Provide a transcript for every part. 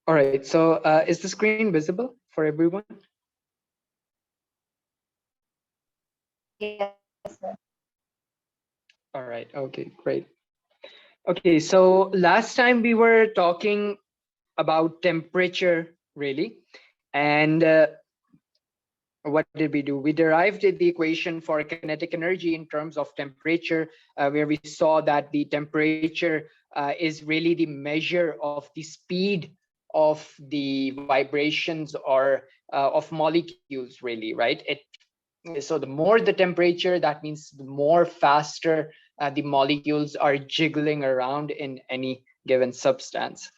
All right, so is the screen visible for everyone? Yes, sir. All right, okay, great. Okay, so last time we were talking about temperature, really, and what did we do? We derived the equation for kinetic energy in terms of temperature, where we saw that the temperature is really the measure of the speed of the vibrations or of molecules, really, right? So the more the temperature, that means the more faster the molecules are jiggling around in any given substance.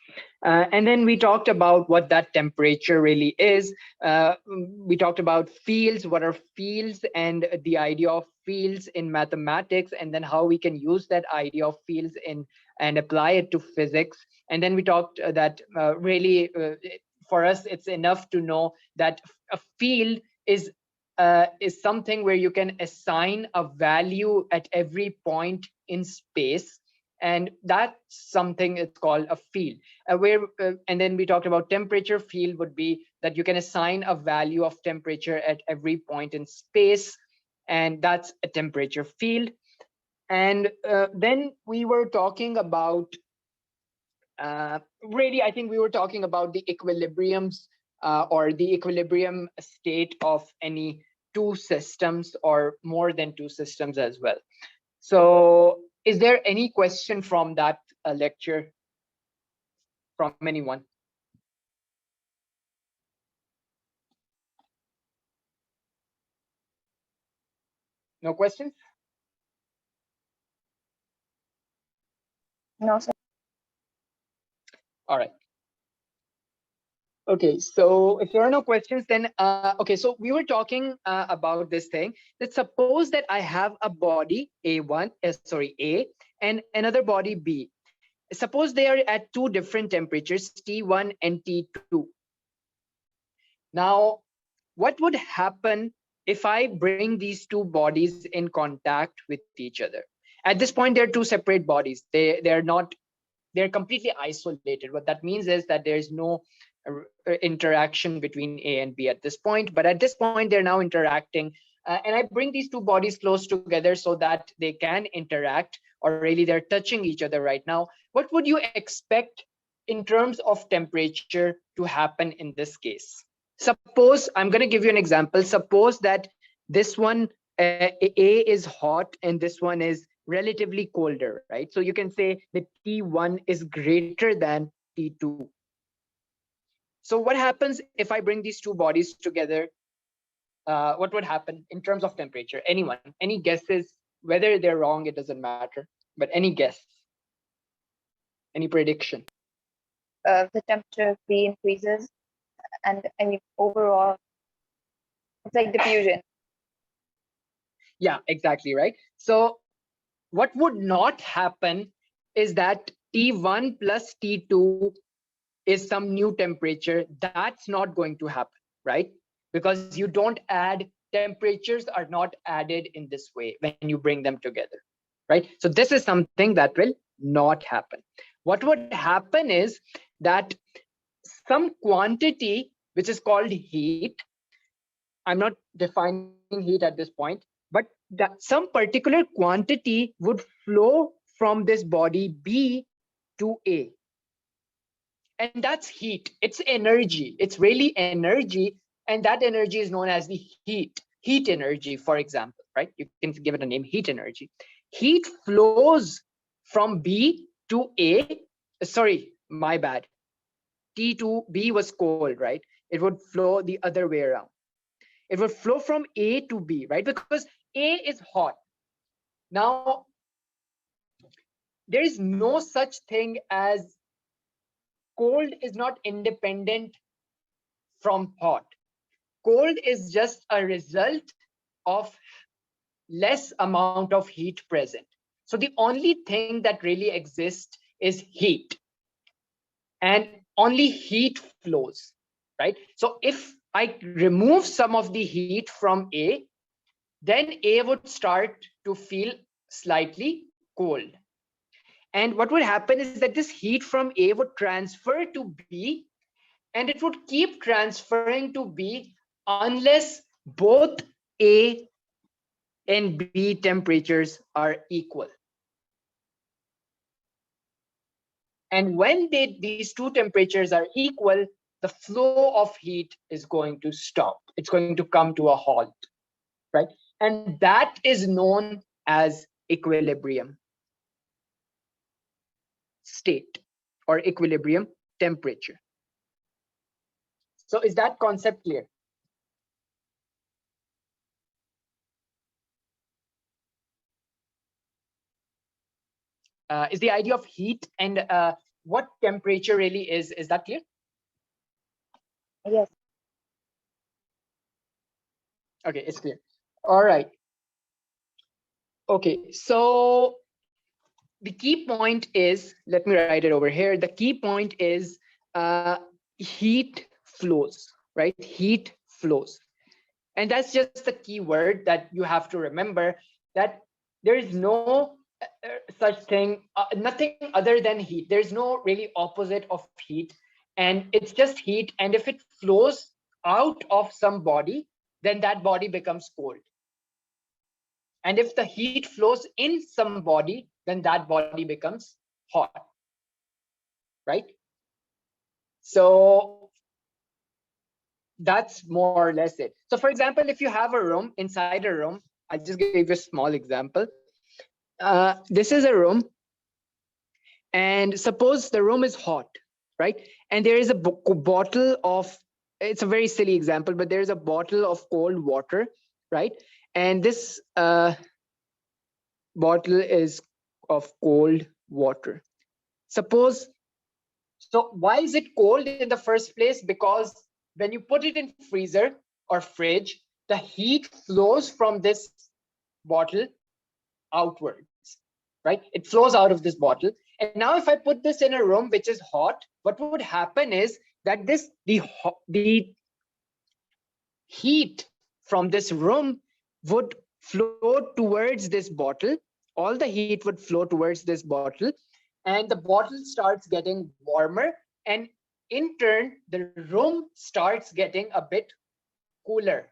And then we talked about what that temperature really is. We talked about fields, what are fields, and the idea of fields in mathematics, and then how we can use that idea of fields in and apply it to physics. And then we talked that really for us, it's enough to know that a field is something where you can assign a value at every point in space, and that's something it's called a field. And then we talked about temperature. Field would be that you can assign a value of temperature at every point in space, and that's a temperature field. And then we were talking about really, I think we were talking about the equilibriums or the equilibrium state of any two systems or more than two systems as well. So is there any question from that lecture from anyone? No questions? No, sir. All right. Okay, so if there are no questions, then okay, so we were talking about this thing, that suppose that I have a body A1, sorry, A, and another body B. Suppose they are at two different temperatures, T1 and T2. Now, what would happen if I bring these two bodies in contact with each other? At this point, they're two separate bodies. They're completely isolated. What that means is that there's no interaction between A and B at this point. But at this point, they're now interacting. And I bring these two bodies close together so that they can interact, or really they're touching each other right now. What would you expect in terms of temperature to happen in this case? Suppose, I'm going to give you an example. Suppose that this one, A is hot and this one is relatively colder, right? So you can say that T1 is greater than T2. So what happens if I bring these two bodies together? What would happen in terms of temperature? Anyone? Any guesses? Whether they're wrong, it doesn't matter. But any guess? Any prediction? The temperature of B increases, and I mean overall, it's like diffusion. Yeah, exactly right. So what would not happen is that T1 plus T2 is some new temperature. That's not going to happen, right? Because you don't add, temperatures are not added in this way when you bring them together, right? So this is something that will not happen. What would happen is that some quantity, which is called heat, I'm not defining heat at this point, but that some particular quantity would flow from this body B to A. And that's heat. It's energy. It's really energy. And that energy is known as the heat energy, for example, right? You can give it a name, heat energy. Heat flows from B to A. Sorry, my bad. T to B was cold, right? It would flow the other way around. It would flow from A to B, right? Because A is hot. Now, there is no such thing as cold is not independent from hot. Cold is just a result of less amount of heat present. So the only thing that really exists is heat, and only heat flows, right? So if I remove some of the heat from A, then A would start to feel slightly cold. And what would happen is that this heat from A would transfer to B, and it would keep transferring to B unless both A and B temperatures are equal. And when these two temperatures are equal, the flow of heat is going to stop. It's going to come to a halt, right? And that is known as equilibrium state or equilibrium temperature. So is that concept clear? Is the idea of heat and what temperature really is that clear? Yes. Okay, it's clear. All right. Okay, so the key point is, let me write it over here. The key point is heat flows, right? Heat flows. And that's just the key word that you have to remember, that there is no such thing, nothing other than heat. There's no really opposite of heat, and it's just heat. And if it flows out of some body, then that body becomes cold. And if the heat flows in some body, then that body becomes hot, right? So that's more or less it. So for example, if you have a room, inside a room, I'll just give you a small example. This is a room, and suppose the room is hot, right? And there is a bottle of, it's a very silly example, but there is a bottle of cold water, right? And this bottle is of cold water. Suppose, so why is it cold in the first place? Because when you put it in freezer or fridge, the heat flows from this bottle outwards, right? It flows out of this bottle. And now if I put this in a room which is hot, what would happen is that the heat from this room would flow towards this bottle. All the heat would flow towards this bottle, and the bottle starts getting warmer, and in turn the room starts getting a bit cooler.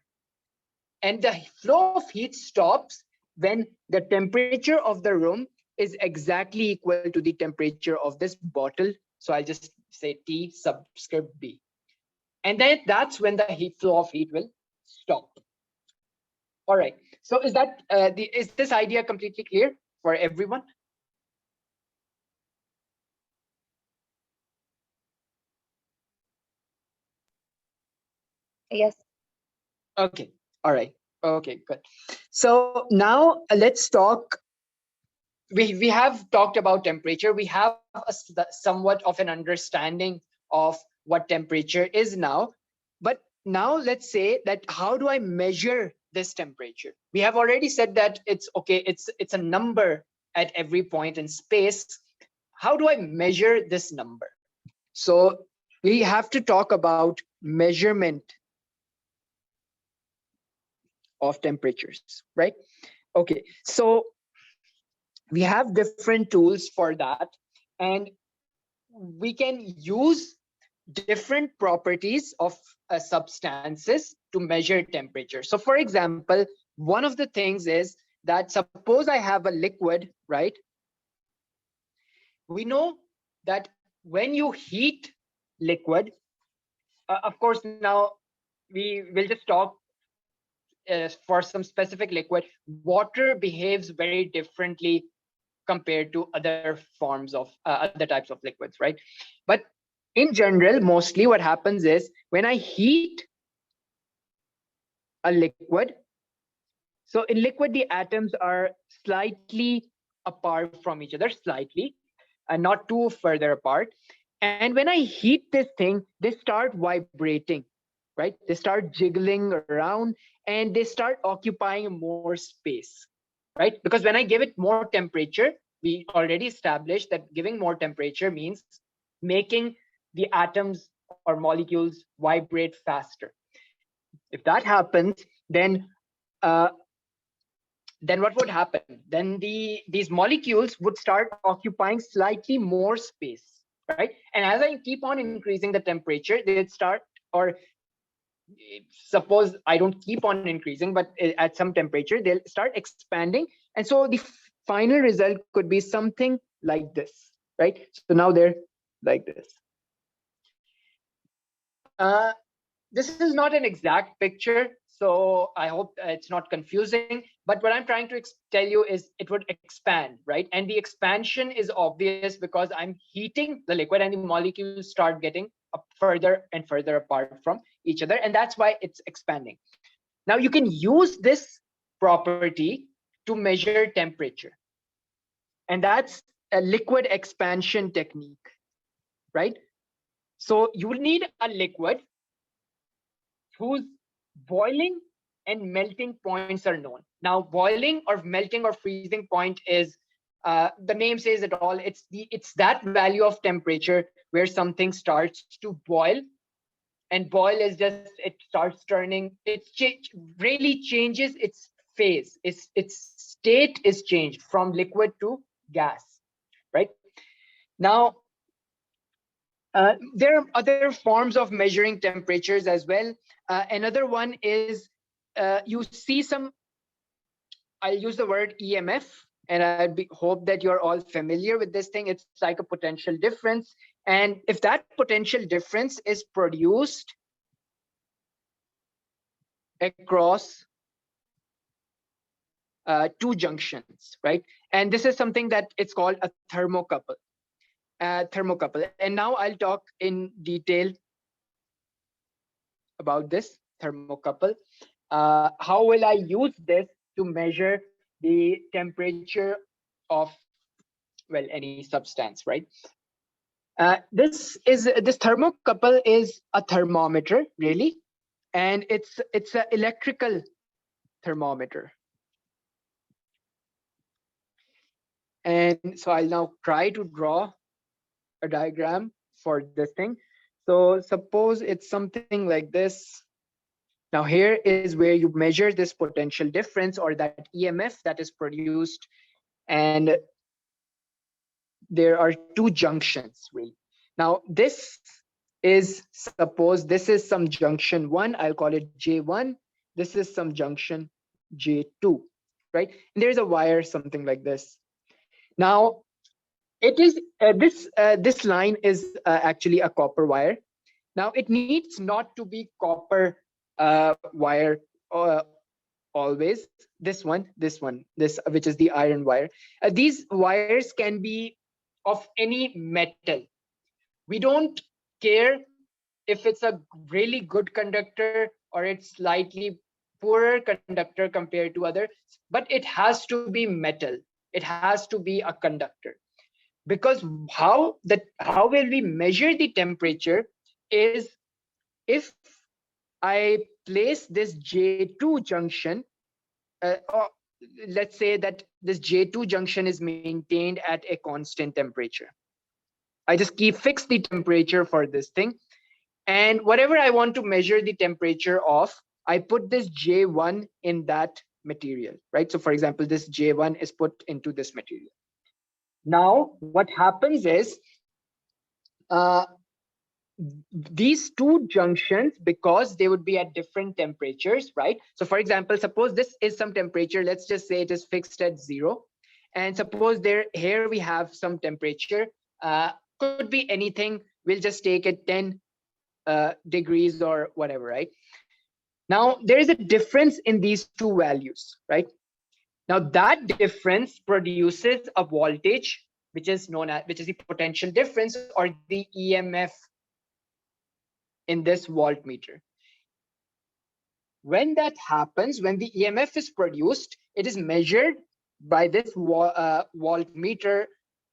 And the flow of heat stops when the temperature of the room is exactly equal to the temperature of this bottle. So I'll just say T subscript B. And then that's when the heat flow of heat will stop. All right. So is that is this idea completely clear for everyone? Yes. Okay. All right. Okay, good. So now let's talk. We have talked about temperature. We have somewhat of an understanding of what temperature is now. But now let's say that how do I measure this temperature? We have already said that it's okay, it's a number at every point in space. How do I measure this number? So we have to talk about measurement of temperatures, right? Okay, so we have different tools for that, and we can use different properties of substances to measure temperature. So for example, one of the things is that suppose I have a liquid, right? We know that when you heat liquid, of course, now we will just talk for some specific liquid. Water behaves very differently compared to other forms of other types of liquids, right? But in general, mostly what happens is when I heat a liquid, so in liquid, the atoms are slightly apart from each other, slightly, and not too further apart. And when I heat this thing, they start vibrating, right? They start jiggling around, and they start occupying more space, right? Because when I give it more temperature, we already established that giving more temperature means making the atoms or molecules vibrate faster. If that happens, uh, then what would happen? Then these molecules would start occupying slightly more space. right? And as I keep on increasing the temperature, they'll start, or suppose I don't keep on increasing, but at some temperature, they'll start expanding. And so the final result could be something like this, right? So now they're like this. This is not an exact picture, so I hope it's not confusing. But what I'm trying to tell you is it would expand, right? And the expansion is obvious because I'm heating the liquid and the molecules start getting further and further apart from each other. And that's why it's expanding. Now you can use this property to measure temperature. And that's a liquid expansion technique, right? So you will need a liquid whose boiling and melting points are known. Now, boiling or melting or freezing point is, the name says it all. It's that value of temperature where something starts to boil, and boil is just it starts turning. Really changes its phase. Its state is changed from liquid to gas, right? Now, there are other forms of measuring temperatures as well. Another one is you see some, I'll use the word EMF, and hope that you're all familiar with this thing. It's like a potential difference. And if that potential difference is produced across two junctions, right? And this is something that it's called a thermocouple. Thermocouple. And now I'll talk in detail about this thermocouple. How will I use this to measure the temperature of, well, any substance, right? This thermocouple is a thermometer, really, and it's an electrical thermometer. And so I'll now try to draw a diagram for this thing. So suppose it's something like this. Now here is where you measure this potential difference or that EMF that is produced, and there are two junctions really. Now this is, suppose this is some junction 1, I'll call it J1. This is some junction J2, right? And there's a wire, something like this. Now it is this line is actually a copper wire. Now it needs not to be copper wire always. This which is the iron wire. These wires can be of any metal. We don't care if it's a really good conductor or it's slightly poorer conductor compared to others, but it has to be metal. It has to be a conductor. Because how will we measure the temperature is if I place this J2 junction, or let's say that this J2 junction is maintained at a constant temperature. I just fix the temperature for this thing. And whatever I want to measure the temperature of, I put this J1 in that material, right? So for example, this J1 is put into this material. Now, what happens is these two junctions, because they would be at different temperatures, right? So for example, suppose this is some temperature, let's just say it is fixed at 0. And suppose here we have some temperature, could be anything. We'll just take it 10 degrees or whatever, right? Now, there is a difference in these two values, right? Now that difference produces a voltage, which is the potential difference or the EMF in this voltmeter. When that happens, when the EMF is produced, it is measured by this voltmeter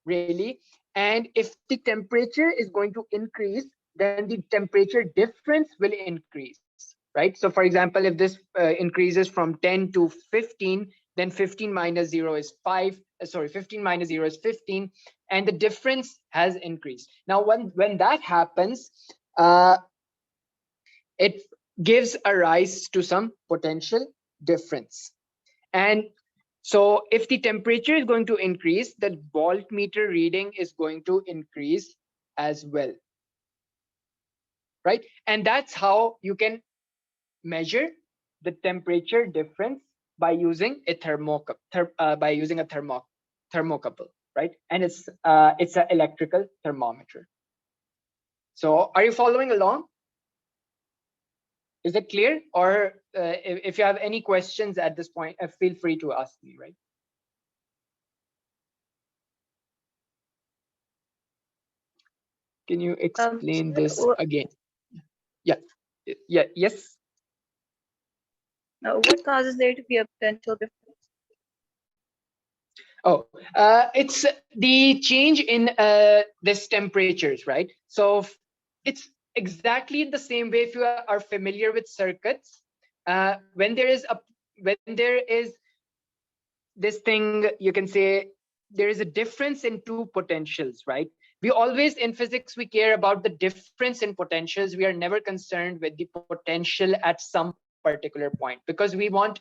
really. And if the temperature is going to increase, then the temperature difference will increase, right? So for example, if this increases from 10 to 15, then 15 minus 0 is 5. 15 minus 0 is 15, and the difference has increased. Now, when that happens, it gives a rise to some potential difference. And so if the temperature is going to increase, the voltmeter reading is going to increase as well, right? And that's how you can measure the temperature difference by using a thermocouple, right? And it's an electrical thermometer. So are you following along? Is it clear? Or if you have any questions at this point, feel free to ask me, right? Can you explain this again? Yeah. Yeah. Yes. What causes there to be a potential difference? Oh, it's the change in this temperatures, right? So it's exactly the same way. If you are familiar with circuits, when there is this thing, you can say there is a difference in two potentials, right? We always in physics we care about the difference in potentials. We are never concerned with the potential at some particular point, because we want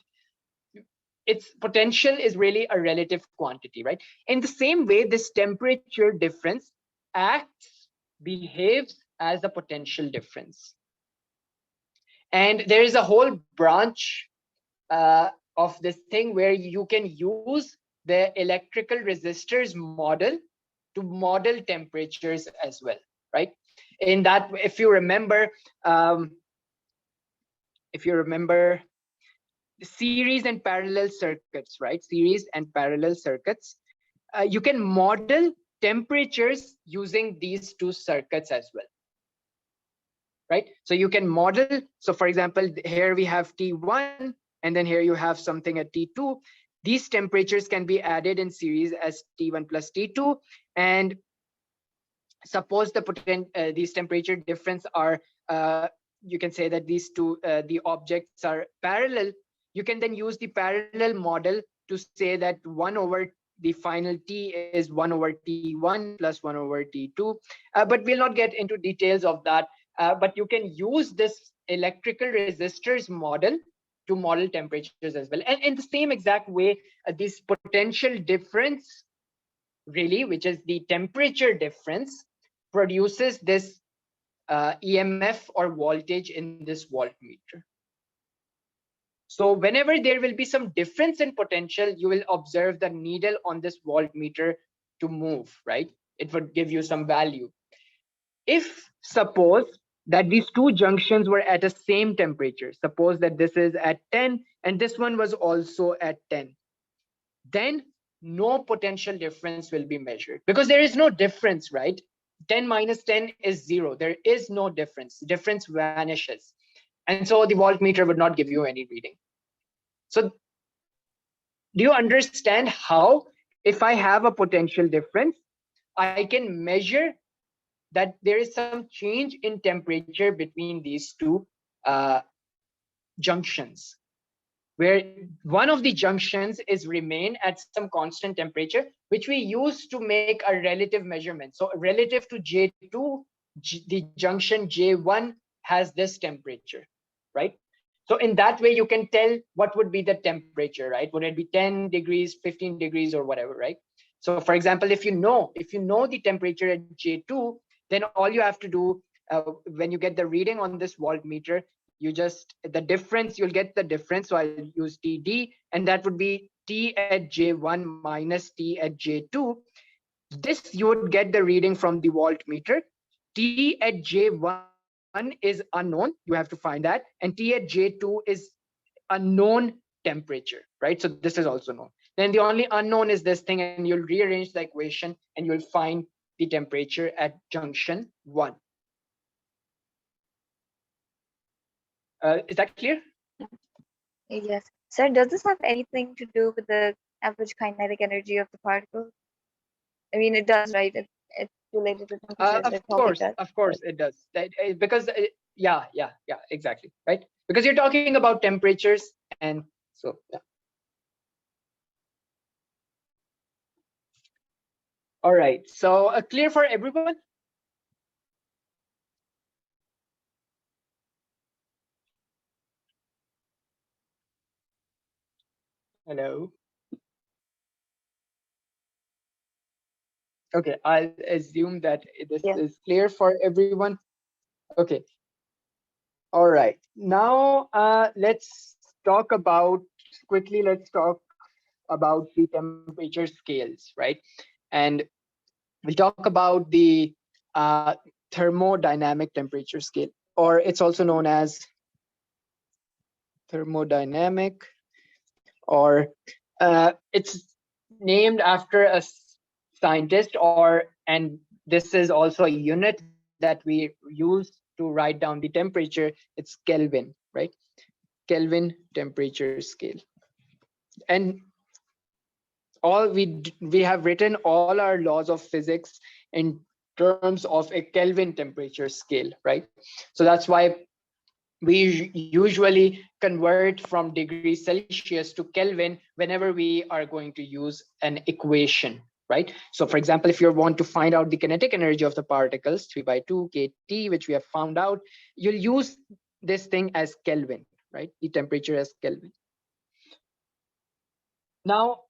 its potential is really a relative quantity, right? In the same way, this temperature difference behaves as a potential difference. And there is a whole branch of this thing where you can use the electrical resistors model to model temperatures as well, right? In that, if you remember, series and parallel circuits, right? Series and parallel circuits. You can model temperatures using these two circuits as well, right? So you can model. So for example, here we have T1, and then here you have something at T2. These temperatures can be added in series as T1 plus T2. And suppose these temperature difference are, you can say that these two, the objects are parallel. You can then use the parallel model to say that 1 over the final T is 1 over T1 plus 1 over T2. But we'll not get into details of that. But you can use this electrical resistors model to model temperatures as well. And in the same exact way, this potential difference, really, which is the temperature difference, produces this EMF or voltage in this voltmeter. So whenever there will be some difference in potential, you will observe the needle on this voltmeter to move, right? It would give you some value. If suppose that these two junctions were at the same temperature, suppose that this is at 10 and this one was also at 10, then no potential difference will be measured, because there is no difference, right? 10 minus 10 is 0. There is no difference. Difference vanishes. And so the voltmeter would not give you any reading. So do you understand how, if I have a potential difference, I can measure that there is some change in temperature between these two junctions, where one of the junctions is remain at some constant temperature, which we use to make a relative measurement. So relative to J2, the junction J1 has this temperature, right? So in that way, you can tell what would be the temperature, right? Would it be 10 degrees, 15 degrees, or whatever, right? So for example, if you know the temperature at J2, then all you have to do when you get the reading on this voltmeter, you just, the difference, you'll get the difference. So I'll use TD, and that would be T at J1 minus T at J2. This you would get the reading from the voltmeter. T at J1 is unknown, you have to find that, and T at J2 is a known temperature, right? So this is also known. Then the only unknown is this thing, and you'll rearrange the equation and you'll find the temperature at junction 1. Is that clear? Yes. Sir, does this have anything to do with the average kinetic energy of the particle? I mean, it does, right? It's related to temperature. Of course it does. Because yeah, exactly, right? Because you're talking about temperatures, and so yeah. All right, so clear for everyone? Hello. Okay, I'll assume that this Yes. is clear for everyone. Okay, all right. Now let's talk about quickly. Let's talk about the temperature scales, right? And we'll talk about the thermodynamic temperature scale, or it's also known as thermodynamic, or it's named after a scientist, or and this is also a unit that we use to write down the temperature. It's Kelvin, right? Kelvin temperature scale. And we have written all our laws of physics in terms of a Kelvin temperature scale, right? So that's why we usually convert from degrees Celsius to Kelvin whenever we are going to use an equation, right? So for example, if you want to find out the kinetic energy of the particles, 3 by 2 kT, which we have found out, you'll use this thing as Kelvin, right? The temperature as Kelvin. Now,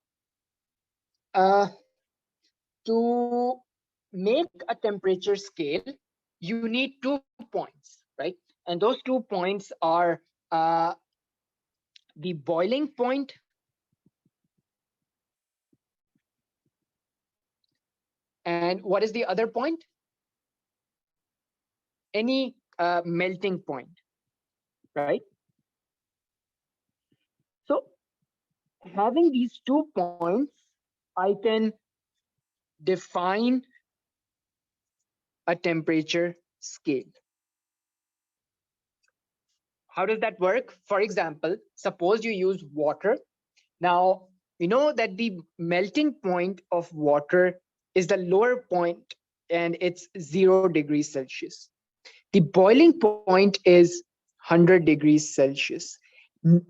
uh, to make a temperature scale, you need 2 points, right? And those 2 points are uh, the boiling point and what is the other point? Any melting point, right? So having these 2 points, I can define a temperature scale. How does that work? For example, suppose you use water. Now, you know that the melting point of water is the lower point and it's 0 degrees Celsius. The boiling point is 100 degrees Celsius.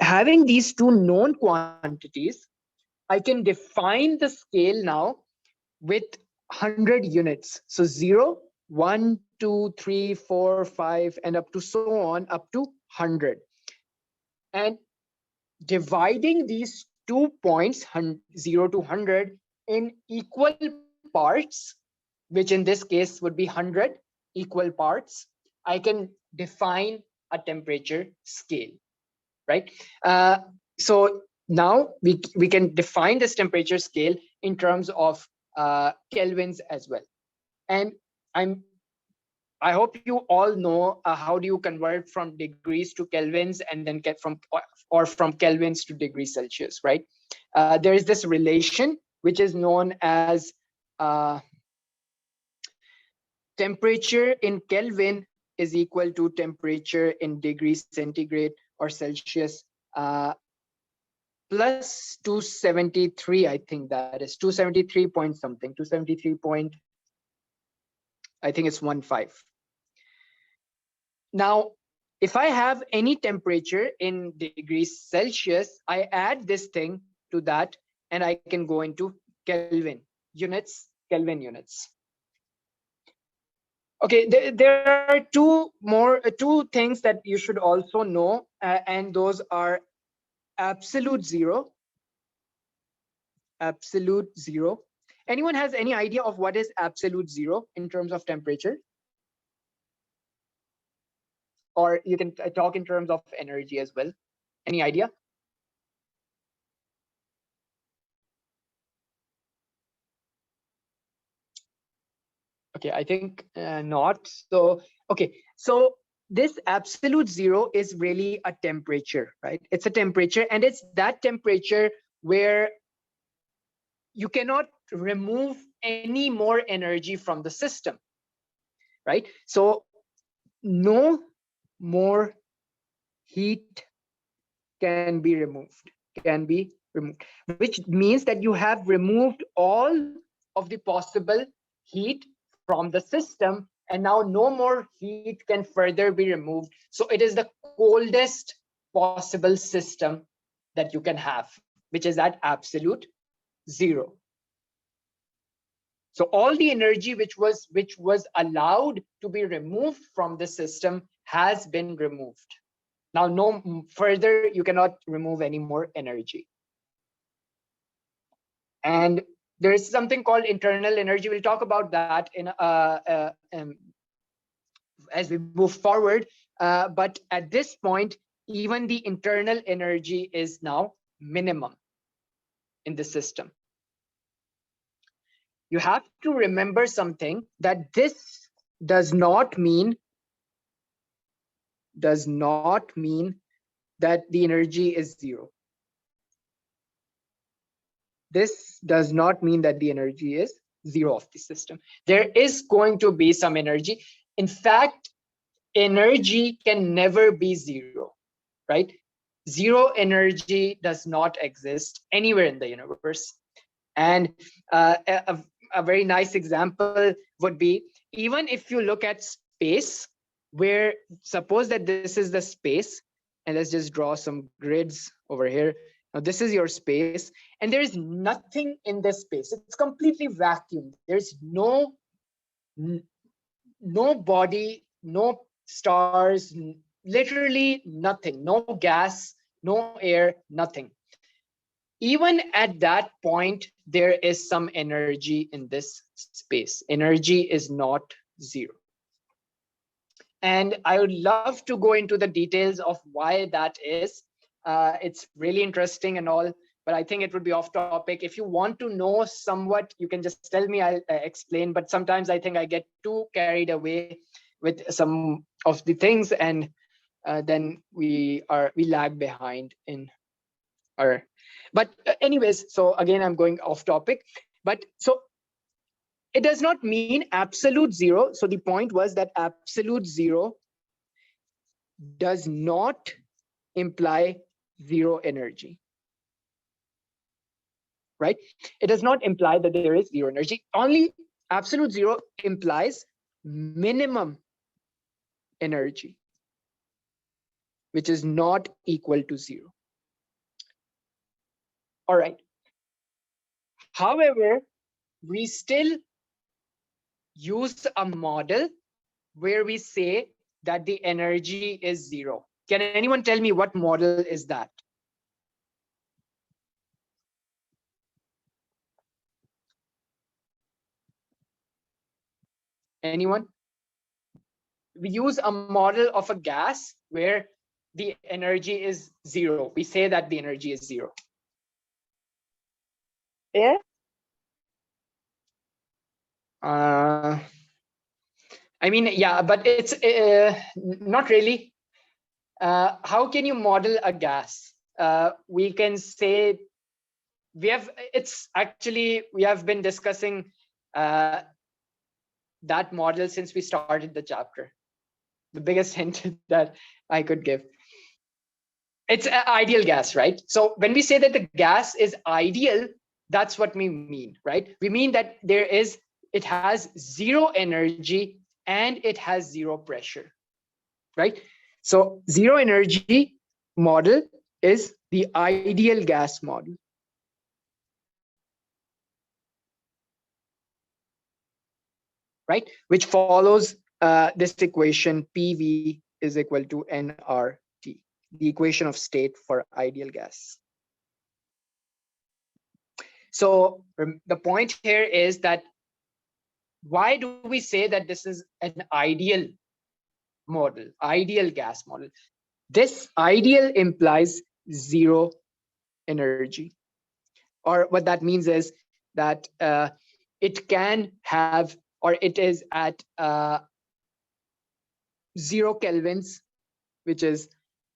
Having these two known quantities, I can define the scale now with 100 units. So 0, 1, 2, 3, 4, 5, and up to so on, up to 100. And dividing these 2 points, 0 to 100, in equal parts, which in this case would be 100 equal parts, I can define a temperature scale, right? So now we can define this temperature scale in terms of kelvins as well. And I'm I hope you all know how do you convert from degrees to kelvins and then get from or from kelvins to degrees Celsius, right? There is this relation which is known as uh, temperature in Kelvin is equal to temperature in degrees centigrade or Celsius plus 273. I think that is 273 point something, 273 point, I think it's 15. Now, if I have any temperature in degrees Celsius, I add this thing to that and I can go into Kelvin units, Kelvin units. Okay, there are two things that you should also know, and those are absolute zero, absolute zero. Anyone has any idea of what is absolute zero in terms of temperature? Or you can talk in terms of energy as well. Any idea? Okay, I think not. So, okay, so this absolute zero is really a temperature, right? It's a temperature, and it's that temperature where you cannot remove any more energy from the system, right? So no more heat can be removed, which means that you have removed all of the possible heat from the system, and now no more heat can further be removed. So it is the coldest possible system that you can have, which is at absolute zero. So all the energy which was allowed to be removed from the system has been removed. Now, no further, you cannot remove any more energy. And there is something called internal energy. We'll talk about that in as we move forward. But at this point, even the internal energy is now minimum in the system. You have to remember something, that this does not mean that the energy is zero. This does not mean that the energy is zero of the system. There is going to be some energy. In fact, energy can never be zero, right? Zero energy does not exist anywhere in the universe. And a very nice example would be, even if you look at space, where suppose that this is the space, and let's just draw some grids over here. Now this is your space, and there is nothing in this space. It's completely vacuum. There's no body, no stars, literally nothing, no gas, no air, nothing. Even at that point, there is some energy in this space. Energy is not zero. And I would love to go into the details of why that is. It's really interesting and all, but I think it would be off topic. If you want to know somewhat, you can just tell me, I'll explain. But sometimes I think I get too carried away with some of the things, and then we lag behind in our. But anyways, so again, I'm going off topic. But so it does not mean absolute zero. So the point was that absolute zero does not imply zero energy, right? It does not imply that there is zero energy. Only absolute zero implies minimum energy, which is not equal to zero. All right. However, we still use a model where we say that the energy is zero. Can anyone tell me what model is that? Anyone? We use a model of a gas where the energy is zero. We say that the energy is zero. Yeah. I mean, yeah, but it's not really. How can you model a gas? We can say we have been discussing that model since we started the chapter. The biggest hint that I could give. It's an ideal gas, right? So when we say that the gas is ideal, that's what we mean, right? We mean that it has zero energy and it has zero pressure, right? So zero energy model is the ideal gas model. Right? Which follows this equation, PV is equal to nRT, the equation of state for ideal gas. So the point here is that why do we say that this is an ideal model, ideal gas model? This ideal implies zero energy. Or what that means is that it can have, or it is at 0 kelvins, which is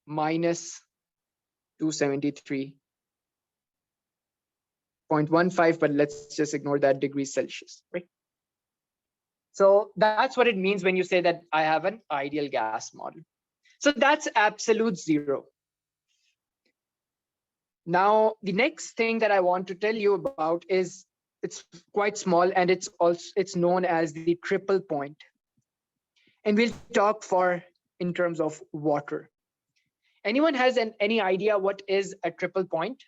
minus 273.15, but let's just ignore that, degrees Celsius, right? So that's what it means when you say that I have an ideal gas model. So that's absolute zero. Now, the next thing that I want to tell you about is, it's quite small, and it's known as the triple point. And we'll talk in terms of water. Anyone has any idea what is a triple point?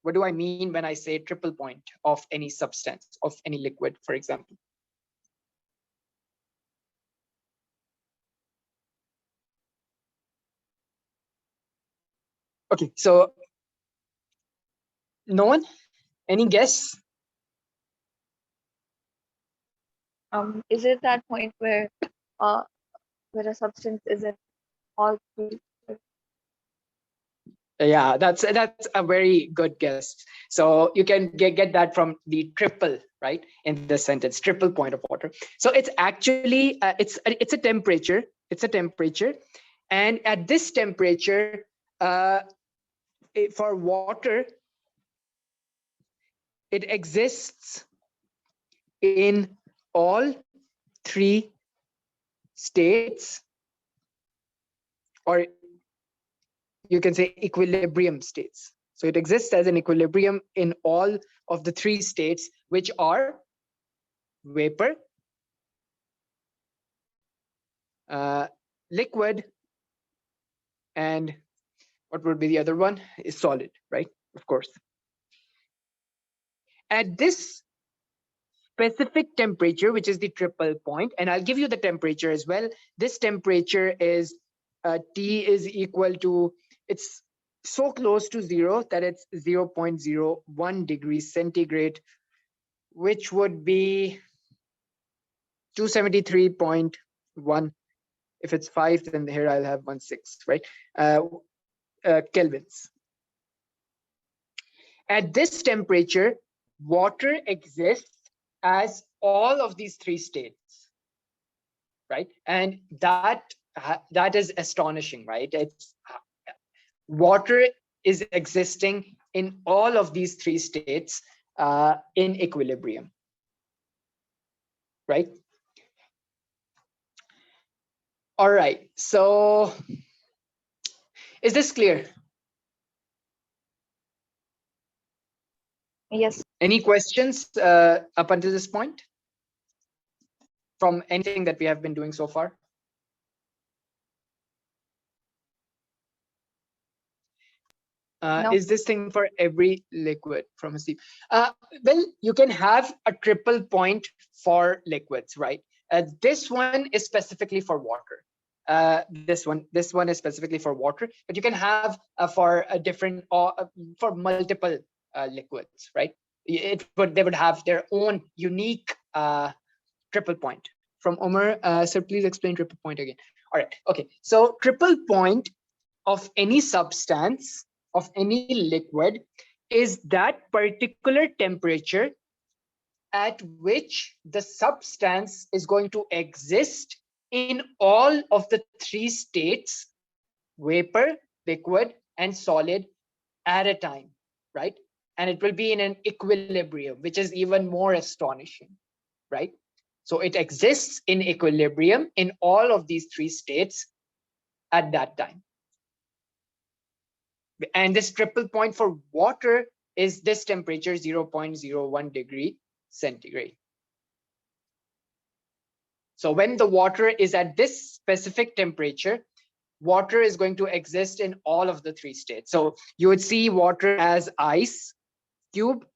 What do I mean when I say triple point of any substance, of any liquid, for example? Okay, so no one? Any guess? Is it that point where a substance isn't all three? Yeah, that's a very good guess. So you can get that from the triple, right, in the sentence, triple point of water. So it's actually it's a temperature. It's a temperature, and at this temperature, for water, it exists in all three states, or you can say equilibrium states. So it exists as an equilibrium in all of the three states, which are vapor, liquid, and what would be the other one? Is solid, right? Of course. At this specific temperature, which is the triple point, and I'll give you the temperature as well. This temperature is T is equal to, it's so close to zero that it's 0.01 degrees centigrade, which would be 273.1. If it's 5, then here I'll have 1.6, right? Kelvins. At this temperature, water exists as all of these three states, right? And that is astonishing, right? It's water is existing in all of these three states in equilibrium, right? All right, so is this clear? Yes. Any questions up until this point from anything that we have been doing so far? No. Is this thing for every liquid from a steam? Well, you can have a triple point for liquids, right? This one is specifically for water. This one is specifically for water, but you can have for a different for multiple liquids, right? They would have their own unique triple point. From Omar, sir, please explain triple point again. All right, okay. So triple point of any substance, of any liquid, is that particular temperature at which the substance is going to exist in all of the three states, vapor, liquid, and solid, at a time, right? And it will be in an equilibrium, which is even more astonishing, right? So it exists in equilibrium in all of these three states at that time. And this triple point for water is this temperature, 0.01 degree centigrade. So when the water is at this specific temperature, water is going to exist in all of the three states. So you would see water as ice cube.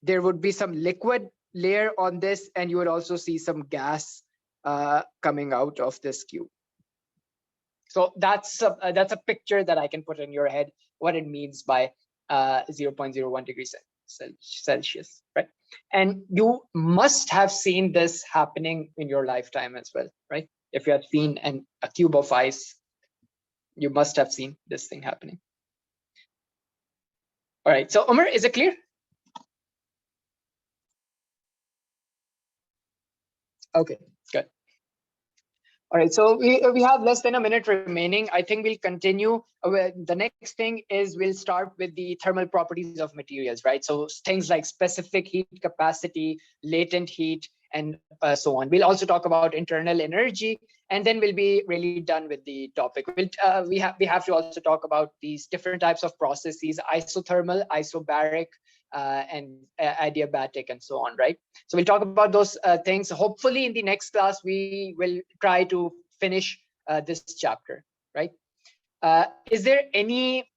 There would be some liquid layer on this, and you would also see some gas coming out of this cube. So that's a picture that I can put in your head what it means by 0.01 degrees Celsius, right? And you must have seen this happening in your lifetime as well, right? If you have seen a cube of ice, you must have seen this thing happening. All right, so Umar, is it clear? Okay, good. All right, so we have less than a minute remaining. I think we'll continue. The next thing is we'll start with the thermal properties of materials, right? So things like specific heat capacity, latent heat, and so on. We'll also talk about internal energy, and then we'll be really done with the topic. We have to also talk about these different types of processes: isothermal, isobaric, and adiabatic, and so on, right? So we'll talk about those things. Hopefully in the next class, we will try to finish this chapter, right? Is there any